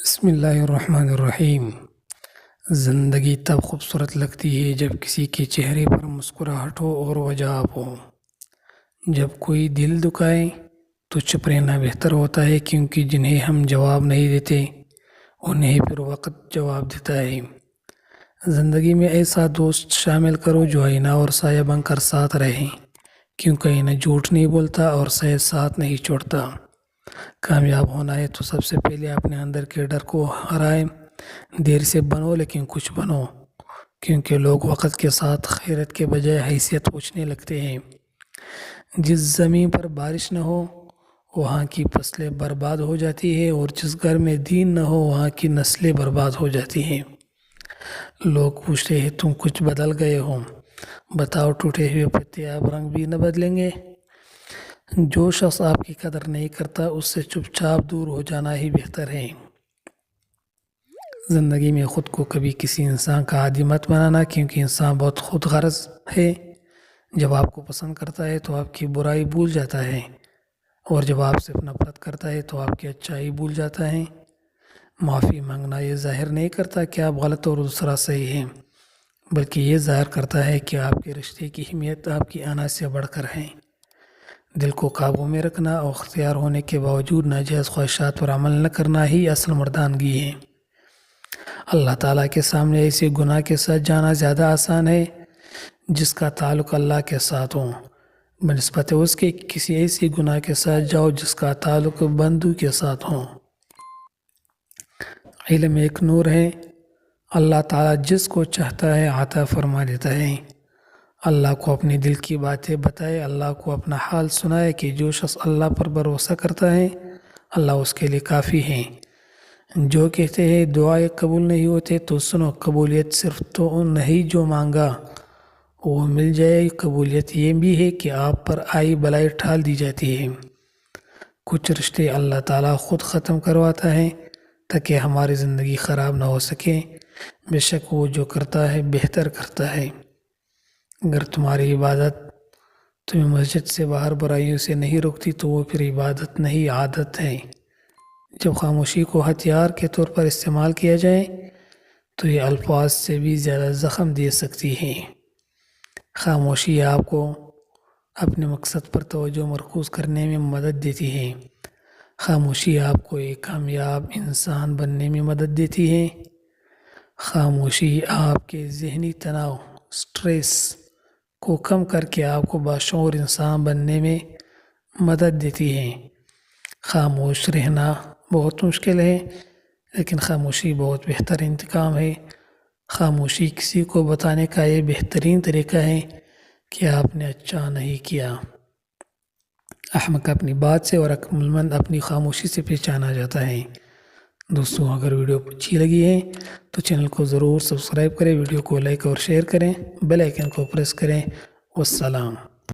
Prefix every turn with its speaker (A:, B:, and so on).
A: بسم اللہ الرحمن الرحیم۔ زندگی تب خوبصورت لگتی ہے جب کسی کے چہرے پر مسکراہٹ ہو اور وجاب ہو۔ جب کوئی دل دکھائے تو چپ رہنا بہتر ہوتا ہے، کیونکہ جنہیں ہم جواب نہیں دیتے انہیں پھر وقت جواب دیتا ہے۔ زندگی میں ایسا دوست شامل کرو جو آئینہ اور سایہ بن کر ساتھ رہے، کیونکہ آئینہ جھوٹ نہیں بولتا اور سایہ ساتھ نہیں چھوڑتا۔ کامیاب ہونا ہے تو سب سے پہلے اپنے اندر کے ڈر کو ہرائے۔ دیر سے بنو لیکن کچھ بنو، کیونکہ لوگ وقت کے ساتھ خیرت کے بجائے حیثیت پوچھنے لگتے ہیں۔ جس زمین پر بارش نہ ہو وہاں کی فصلیں برباد ہو جاتی ہیں، اور جس گھر میں دین نہ ہو وہاں کی نسلیں برباد ہو جاتی ہیں۔ لوگ پوچھتے ہیں تم کچھ بدل گئے ہو، بتاؤ ٹوٹے ہوئے پتے اب رنگ بھی نہ بدلیں گے؟ جو شخص آپ کی قدر نہیں کرتا اس سے چپ چاپ دور ہو جانا ہی بہتر ہے۔ زندگی میں خود کو کبھی کسی انسان کا عادی مت بنانا، کیونکہ انسان بہت خود غرض ہے۔ جب آپ کو پسند کرتا ہے تو آپ کی برائی بھول جاتا ہے، اور جب آپ سے نفرت کرتا ہے تو آپ کی اچھائی بھول جاتا ہے۔ معافی مانگنا یہ ظاہر نہیں کرتا کہ آپ غلط اور دوسرا صحیح ہے، بلکہ یہ ظاہر کرتا ہے کہ آپ کے رشتے کی اہمیت آپ کی انا سے بڑھ کر ہے۔ دل کو قابو میں رکھنا اور اختیار ہونے کے باوجود ناجائز خواہشات پر عمل نہ کرنا ہی اصل مردانگی ہے۔ اللہ تعالیٰ کے سامنے ایسے گناہ کے ساتھ جانا زیادہ آسان ہے جس کا تعلق اللہ کے ساتھ ہو، بنسبت اس کے کسی ایسی گناہ کے ساتھ جاؤ جس کا تعلق بندو کے ساتھ ہو۔ علم ایک نور ہے، اللہ تعالیٰ جس کو چاہتا ہے عطا فرما دیتا ہے۔ اللہ کو اپنی دل کی باتیں بتائے، اللہ کو اپنا حال سنائے کہ جو شخص اللہ پر بھروسہ کرتا ہے اللہ اس کے لیے کافی ہے۔ جو کہتے ہیں دعائیں قبول نہیں ہوتے تو سنو، قبولیت صرف تو نہیں جو مانگا وہ مل جائے، قبولیت یہ بھی ہے کہ آپ پر آئی بلائی ٹال دی جاتی ہے۔ کچھ رشتے اللہ تعالیٰ خود ختم کرواتا ہے تاکہ ہماری زندگی خراب نہ ہو سکے۔ بے شک وہ جو کرتا ہے بہتر کرتا ہے۔ اگر تمہاری عبادت تمہیں مسجد سے باہر برائیوں سے نہیں روکتی تو وہ پھر عبادت نہیں عادت ہے۔ جب خاموشی کو ہتھیار کے طور پر استعمال کیا جائے تو یہ الفاظ سے بھی زیادہ زخم دے سکتی ہے۔ خاموشی آپ کو اپنے مقصد پر توجہ مرکوز کرنے میں مدد دیتی ہے۔ خاموشی آپ کو ایک کامیاب انسان بننے میں مدد دیتی ہے۔ خاموشی آپ کے ذہنی تناؤ، سٹریس کو کم کر کے آپ کو باشعور انسان بننے میں مدد دیتی ہے۔ خاموش رہنا بہت مشکل ہے، لیکن خاموشی بہت بہتر انتقام ہے۔ خاموشی کسی کو بتانے کا یہ بہترین طریقہ ہے کہ آپ نے اچھا نہیں کیا۔ احمق اپنی بات سے اور عقل مند اپنی خاموشی سے پہچانا جاتا ہے۔ دوستوں، اگر ویڈیو اچھی لگی ہے تو چینل کو ضرور سبسکرائب کریں، ویڈیو کو لائک اور شیئر کریں، بیل آئیکن کو پریس کریں۔ والسلام۔